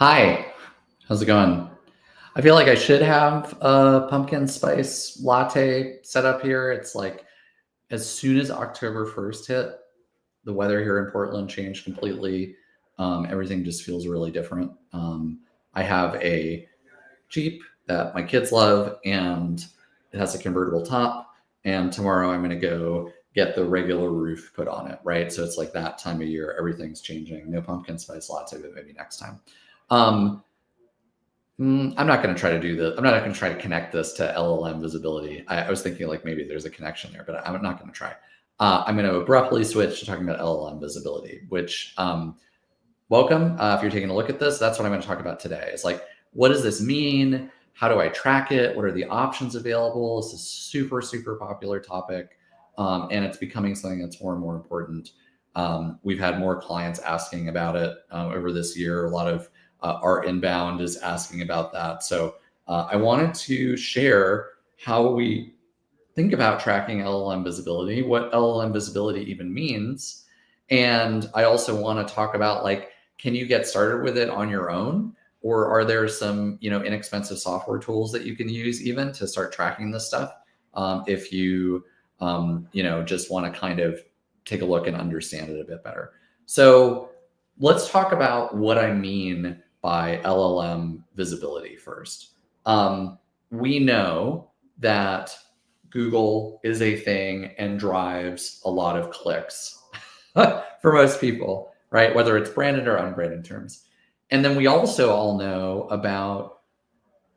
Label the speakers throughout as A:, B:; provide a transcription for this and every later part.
A: Hi, how's it going? I feel like I should have a pumpkin spice latte set up here. It's like as soon as October 1st hit, the weather here in Portland changed completely. Everything just feels really different. I have a Jeep that my kids love, and it has a convertible top. And tomorrow I'm going to go get the regular roof put on it, right? So it's like that time of year, everything's changing. No pumpkin spice latte, but maybe next time. Um, I'm not going to try to do this. I'm not going to try to connect this to LLM visibility. I was thinking like maybe there's a connection there, but I'm not going to try. I'm going to abruptly switch to talking about LLM visibility, which welcome. If you're taking a look at this, that's what I'm going to talk about today. It's like, what does this mean? How do I track it? What are the options available? It's a super, super popular topic. And it's becoming something that's more and more important. We've had more clients asking about it over this year. A lot of our inbound is asking about that. So I wanted to share how we think about tracking LLM visibility, what LLM visibility even means. And I also want to talk about like, can you get started with it on your own? Or are there some, inexpensive software tools that you can use even to start tracking this stuff? If you, just want to kind of take a look and understand it a bit better. So let's talk about what I mean by LLM visibility first. We know that Google is a thing and drives a lot of clicks for most people, right? Whether it's branded or unbranded terms. And then we also all know about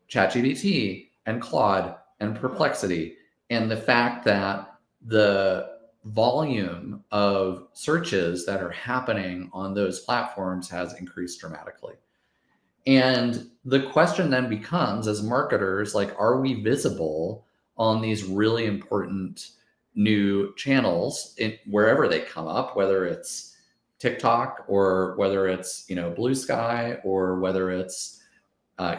A: ChatGPT and Claude and Perplexity and the fact that the volume of searches that are happening on those platforms has increased dramatically. And the question then becomes, as marketers, like, are we visible on these really important new channels wherever they come up, whether it's TikTok or whether it's, Blue Sky or whether it's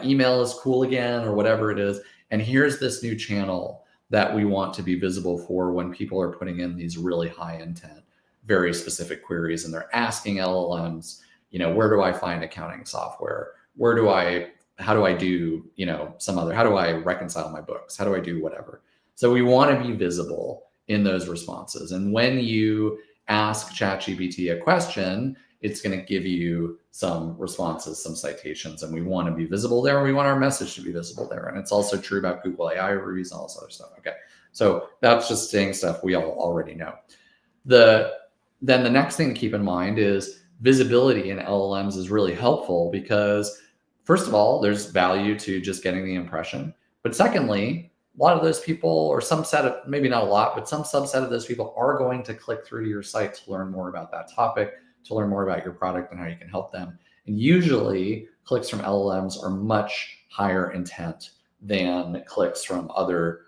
A: email is cool again or whatever it is. And here's this new channel that we want to be visible for when people are putting in these really high intent, very specific queries, and they're asking LLMs, where do I find accounting software? How do I do, how do I reconcile my books? How do I do whatever? So we want to be visible in those responses. And when you ask ChatGPT a question, it's going to give you some responses, some citations, and we want to be visible there. We want our message to be visible there. And it's also true about Google AI reviews and all this other stuff. Okay. So that's just saying stuff we all already know. Then the next thing to keep in mind is visibility in LLMs is really helpful because, first of all, there's value to just getting the impression. But secondly, a lot of those people, or some set of, maybe not a lot, but some subset of those people are going to click through to your site to learn more about that topic, to learn more about your product and how you can help them. And usually clicks from LLMs are much higher intent than clicks from other,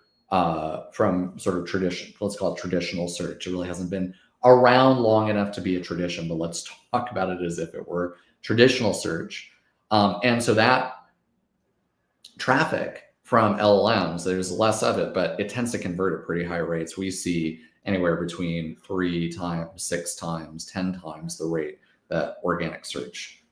A: from sort of tradition, let's call it traditional search. It really hasn't been around long enough to be a tradition, but let's talk about it as if it were traditional search. And so that traffic from LLMs, there's less of it, but it tends to convert at pretty high rates. We see anywhere between 3 times, 6 times, 10 times the rate that organic search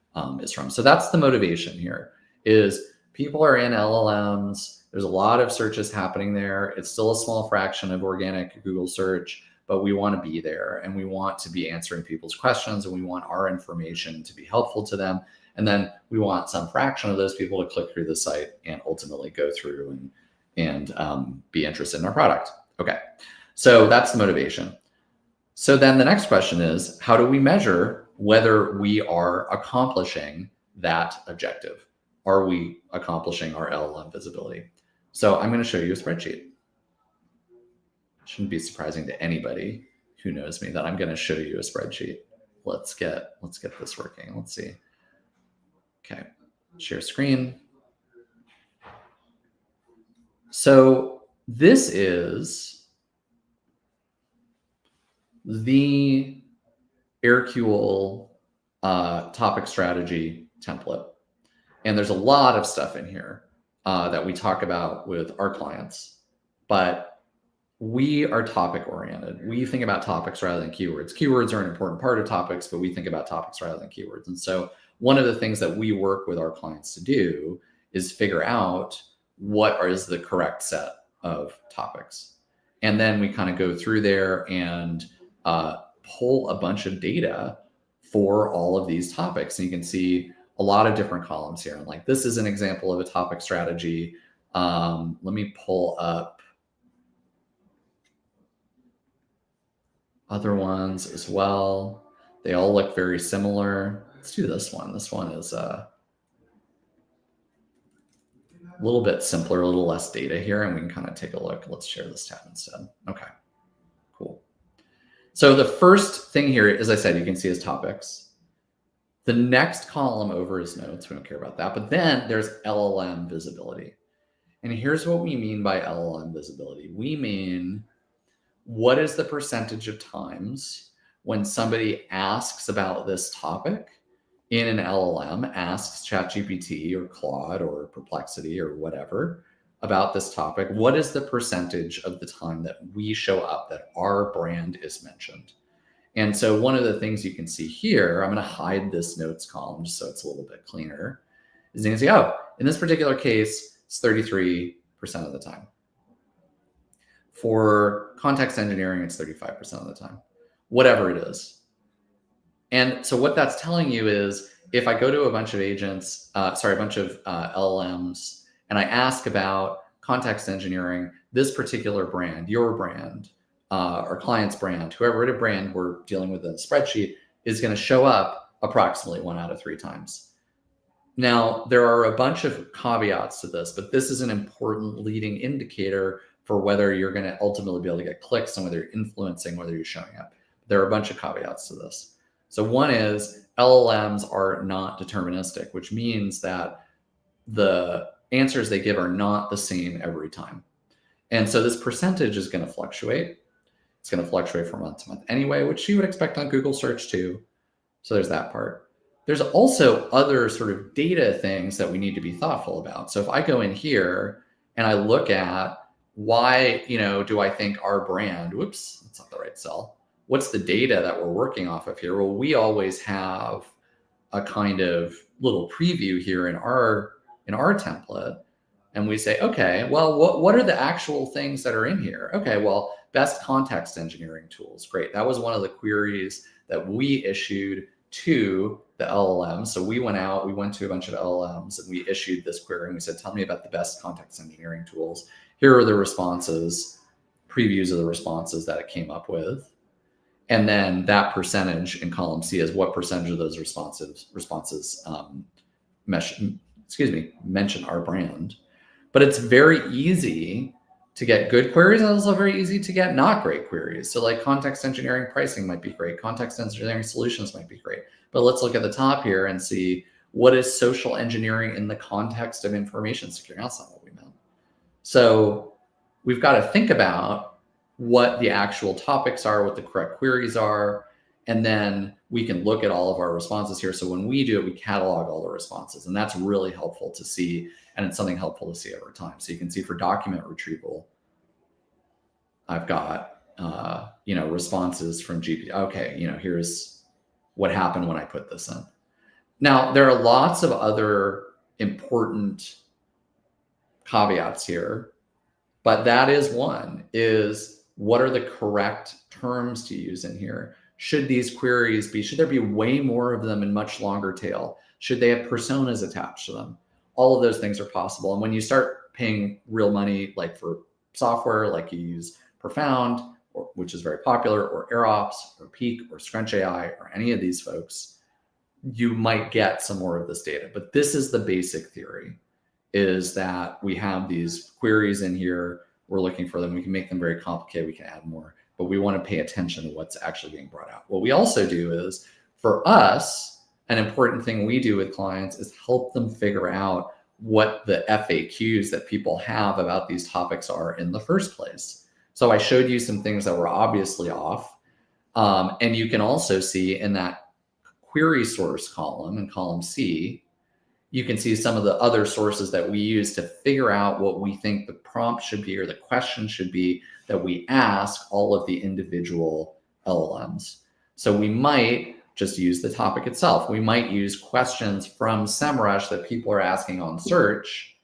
A: is from. So that's the motivation here, is people are in LLMs. There's a lot of searches happening there. It's still a small fraction of organic Google search, but we want to be there and we want to be answering people's questions and we want our information to be helpful to them. And then we want some fraction of those people to click through the site and ultimately go through and be interested in our product. Okay, so that's the motivation. So then the next question is, how do we measure whether we are accomplishing that objective? Are we accomplishing our LLM visibility? So I'm going to show you a spreadsheet. Shouldn't be surprising to anybody who knows me that I'm going to show you a spreadsheet. Let's get this working. Let's see. Okay, share screen. So this is the Aircule topic strategy template. And there's a lot of stuff in here that we talk about with our clients. But we are topic oriented. We think about topics rather than keywords. Keywords are an important part of topics, but we think about topics rather than keywords. And so one of the things that we work with our clients to do is figure out what is the correct set of topics. And then we kind of go through there and pull a bunch of data for all of these topics. And you can see a lot of different columns here. And like, this is an example of a topic strategy. Let me pull up other ones as well. They all look very similar. Let's do this one. This one is a little bit simpler, a little less data here, and we can kind of take a look. Let's share this tab instead. Okay, cool. So the first thing here, as I said, you can see is topics. The next column over is notes. We don't care about that. But then there's LLM visibility. And here's what we mean by LLM visibility. We mean, what is the percentage of times when somebody asks about this topic in an LLM, asks ChatGPT or Claude or Perplexity or whatever about this topic, what is the percentage of the time that we show up that our brand is mentioned? And so one of the things you can see here, I'm going to hide this notes column just so it's a little bit cleaner, is you can see, oh, in this particular case, it's 33% of the time. For context engineering, it's 35% of the time, whatever it is. And so what that's telling you is, if I go to a bunch of agents, a bunch of LLMs, and I ask about context engineering, this particular brand, your brand, our client's brand, whoever it brand we're dealing with in the spreadsheet, is going to show up approximately 1 out of 3 times. Now, there are a bunch of caveats to this, but this is an important leading indicator for whether you're going to ultimately be able to get clicks and whether you're influencing whether you're showing up. There are a bunch of caveats to this. So one is, LLMs are not deterministic, which means that the answers they give are not the same every time. And so this percentage is going to fluctuate. It's going to fluctuate from month to month anyway, which you would expect on Google search too. So there's that part. There's also other sort of data things that we need to be thoughtful about. So if I go in here and I look at why, do I think our brand, whoops, that's not the right cell. What's the data that we're working off of here? Well, we always have a kind of little preview here in our template. And we say, okay, well, what are the actual things that are in here? Okay, well, best context engineering tools. Great. That was one of the queries that we issued to the LLM. So we went to a bunch of LLMs and we issued this query and we said, tell me about the best context engineering tools. Here are the responses, previews of the responses that it came up with. And then that percentage in column C is what percentage of those responses mention our brand. But it's very easy to get good queries, and it's also very easy to get not great queries. So like context engineering pricing might be great. Context engineering solutions might be great. But let's look at the top here and see, what is social engineering in the context of information security? That's not what we meant. So we've got to think about what the actual topics are, what the correct queries are, and then we can look at all of our responses here. So when we do it, we catalog all the responses, and that's really helpful to see, and it's something helpful to see over time. So you can see for document retrieval, I've got, responses from GPT. Okay, here's what happened when I put this in. Now, there are lots of other important caveats here, but that is one, is what are the correct terms to use in here? Should these queries should there be way more of them and much longer tail? Should they have personas attached to them? All of those things are possible. And when you start paying real money, like for software, like you use Profound, which is very popular, or AirOps, or Peak, or Scrunch AI, or any of these folks, you might get some more of this data. But this is the basic theory, is that we have these queries in here. We're looking for them. We can make them very complicated. We can add more, but we want to pay attention to what's actually being brought out. What we also do is, for us, an important thing we do with clients is help them figure out what the FAQs that people have about these topics are in the first place. So I showed you some things that were obviously off. And you can also see in that query source column, in column C, you can see some of the other sources that we use to figure out what we think the prompt should be or the question should be that we ask all of the individual LLMs. So we might just use the topic itself. We might use questions from SEMrush that people are asking on search,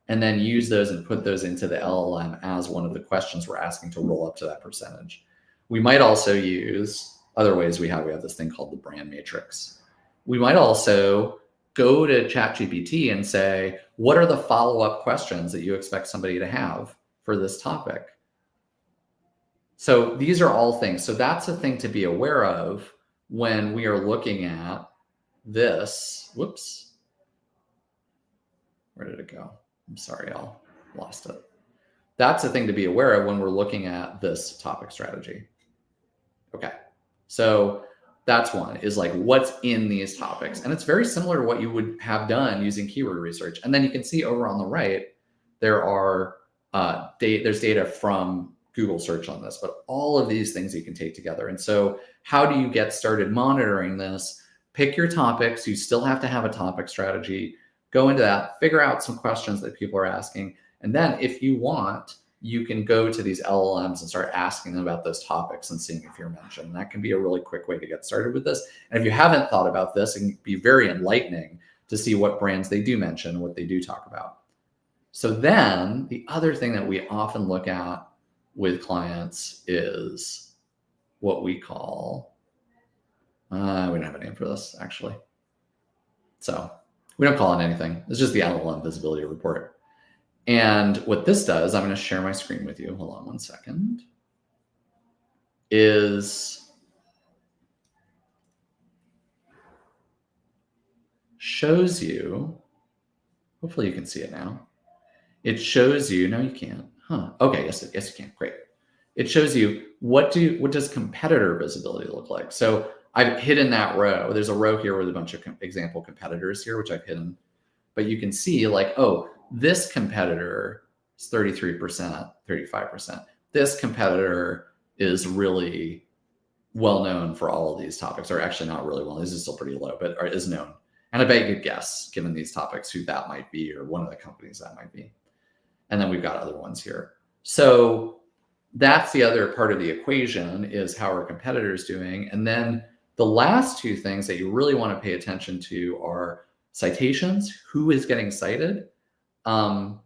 A: and then use those and put those into the LLM as one of the questions we're asking to roll up to that percentage. We might also use other ways. We have this thing called the brand matrix. We might also go to ChatGPT and say, what are the follow-up questions that you expect somebody to have for this topic? So these are all things. So that's a thing to be aware of when we are looking at this. Whoops. Where did it go? I'm sorry, y'all. Lost it. That's a thing to be aware of when we're looking at this topic strategy. Okay. So that's one, is like what's in these topics. And it's very similar to what you would have done using keyword research. And then you can see over on the right, there are there's data from Google search on this, but all of these things you can take together. And so how do you get started monitoring this? Pick your topics. You still have to have a topic strategy. Go into that, figure out some questions that people are asking. And then if you want, you can go to these LLMs and start asking them about those topics and seeing if you're mentioned. And that can be a really quick way to get started with this. And if you haven't thought about this, it can be very enlightening to see what brands they do mention and what they do talk about. So then the other thing that we often look at with clients is what we call, we don't have a name for this actually. So we don't call it anything. It's just the LLM visibility report. And what this does, I'm going to share my screen with you. Hold on one second. Is shows you, hopefully you can see it now. It shows you, no, you can't. Huh. Okay, yes you can. Great. It shows you what does competitor visibility look like? So I've hidden that row. There's a row here with a bunch of example competitors here, which I've hidden. But you can see like, oh, this competitor is 33%, 35%. This competitor is really well known for all of these topics, or actually not really well. This is still pretty low, but is known. And I bet you could guess, given these topics, who that might be, or one of the companies that might be. And then we've got other ones here. So that's the other part of the equation, is how are competitors doing. And then the last two things that you really want to pay attention to are citations, who is getting cited, and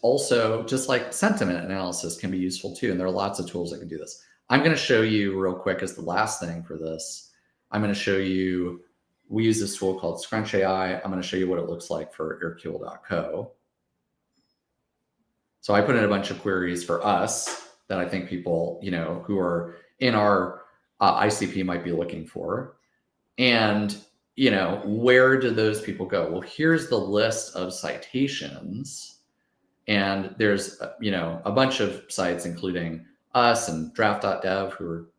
A: also just like sentiment analysis can be useful too. And there are lots of tools that can do this. I'm going to show you real quick as the last thing for this. I'm going to show you, we use this tool called Scrunch AI. I'm going to show you what it looks like for airfuel.co. So I put in a bunch of queries for us that I think people, who are in our ICP might be looking for. And, where do those people go? Well, here's the list of citations. And there's, a bunch of sites, including us and draft.dev, who are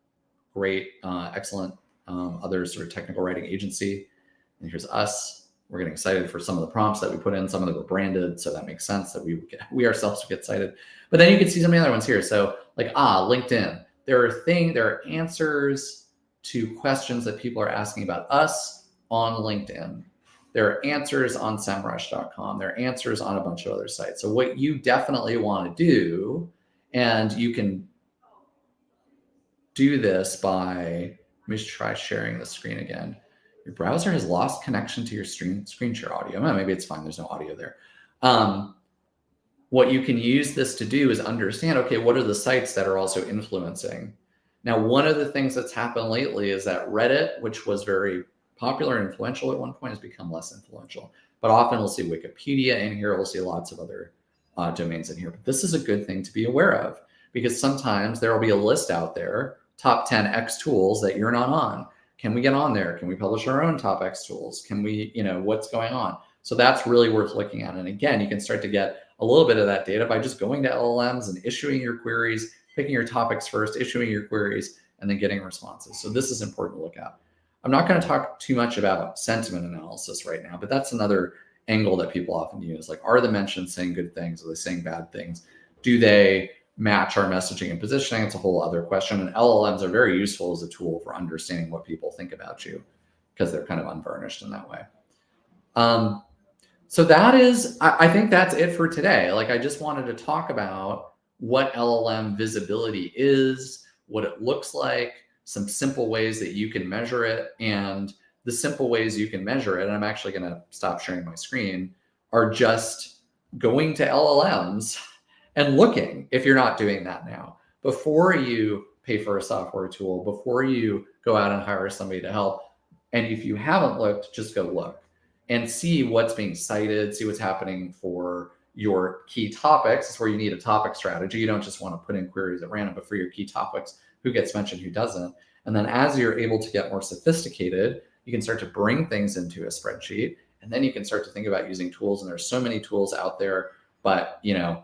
A: great, excellent, other sort of technical writing agency. And here's us. We're getting cited for some of the prompts that we put in. Some of them were branded, so that makes sense that we ourselves would get cited. But then you can see some of the other ones here. So like, LinkedIn. There are answers to questions that people are asking about us on LinkedIn. There are answers on semrush.com. There are answers on a bunch of other sites. So what you definitely want to do, and you can do this by, let me try sharing the screen again. Your browser has lost connection to your screen share audio. Well, maybe it's fine. There's no audio there. What you can use this to do is understand, okay, what are the sites that are also influencing? Now, one of the things that's happened lately is that Reddit, which was very popular and influential at one point, has become less influential. But often we'll see Wikipedia in here. We'll see lots of other domains in here. But this is a good thing to be aware of, because sometimes there will be a list out there, top 10 X tools that you're not on. Can we get on there? Can we publish our own top X tools? Can we, what's going on? So that's really worth looking at. And again, you can start to get a little bit of that data by just going to LLMs and issuing your queries, picking your topics first, issuing your queries, and then getting responses. So this is important to look at. I'm not going to talk too much about sentiment analysis right now, but that's another angle that people often use. Like, are the mentions saying good things? Are they saying bad things? Do they match our messaging and positioning? It's a whole other question. And LLMs are very useful as a tool for understanding what people think about you, because they're kind of unvarnished in that way. So that is, I think that's it for today. Like, I just wanted to talk about what LLM visibility is, what it looks like, some simple ways that you can measure it. And the simple ways you can measure it, and I'm actually going to stop sharing my screen, are just going to LLMs and looking, if you're not doing that now, before you pay for a software tool, before you go out and hire somebody to help. And if you haven't looked, just go look and see what's being cited, see what's happening for your key topics. It's where you need a topic strategy. You don't just want to put in queries at random, but for your key topics, who gets mentioned, who doesn't. And then as you're able to get more sophisticated, you can start to bring things into a spreadsheet. And then you can start to think about using tools. And there's so many tools out there, but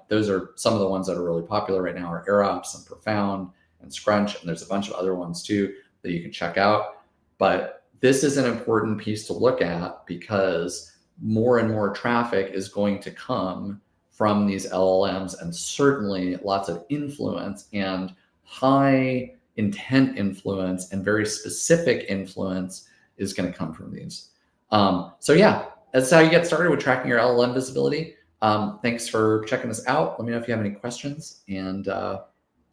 A: those are some of the ones that are really popular right now are AirOps and Profound and Scrunch. And there's a bunch of other ones too that you can check out. But this is an important piece to look at because more and more traffic is going to come from these LLMs, and certainly lots of influence and high intent influence and very specific influence is going to come from these. So yeah, that's how you get started with tracking your LLM visibility. Thanks for checking this out. Let me know if you have any questions, and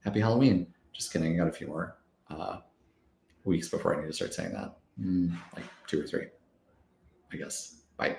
A: happy Halloween. Just kidding, I got a few more weeks before I need to start saying that. Like 2 or 3, I guess. Bye.